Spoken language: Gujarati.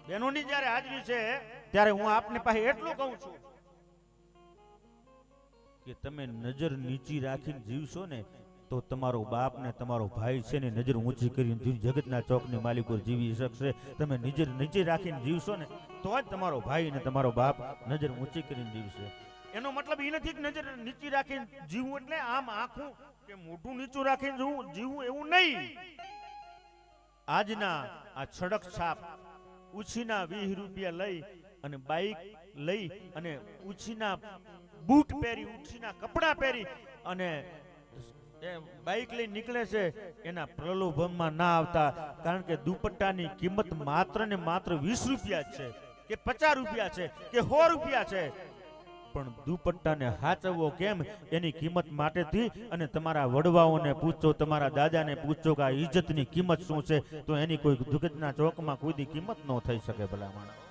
બહેનોની જ્યારે હાજરી છે ત્યારે હું આપની પાસે એટલું કહું છું કે તમે નજર નીચી રાખીને જીવશો ને તો તમારો બાપ ને તમારો ભાઈ છે ને નજર ઊંચી કરીને જગતના ચોકની માલિકો જીવી શકશે. તમે નજર નીચે રાખીને જીવશો ને તો જ તમારો ભાઈ ને તમારો બાપ નજર ઊંચી કરીને જીવશે. એનો મતલબ એ નથી કે નજર નીચી રાખીને જીવવું એટલે આમ આખું કે મોઢું નીચું રાખીને જીવવું એવું નહીં. આજના આ છડક છાપ ઉછીના 20 રૂપિયા લઈ અને બાઈક લઈ અને ઉછીના બૂટ પહેરી ઉછીના કપડા પહેરી અને બાઈક લઈ નીકળે છે એના પ્રલોભનમાં ના આવતા. કારણ કે દુપટ્ટાની કિંમત માત્ર ને માત્ર 20 રૂપિયા છે કે 50 રૂપિયા છે કે 100 રૂપિયા છે. પણ દુપટ્ટાને હાચવવો કેમ એની કિંમત માટેથી અને તમારા વડવાઓને પૂછો, તમારા દાદાને પૂછો કે આ ઇજ્જતની કિંમત શું છે, તો એની કોઈ જગતના ચોકમાં કોઈ દી કિંમત ન થઈ શકે ભલા માણસ.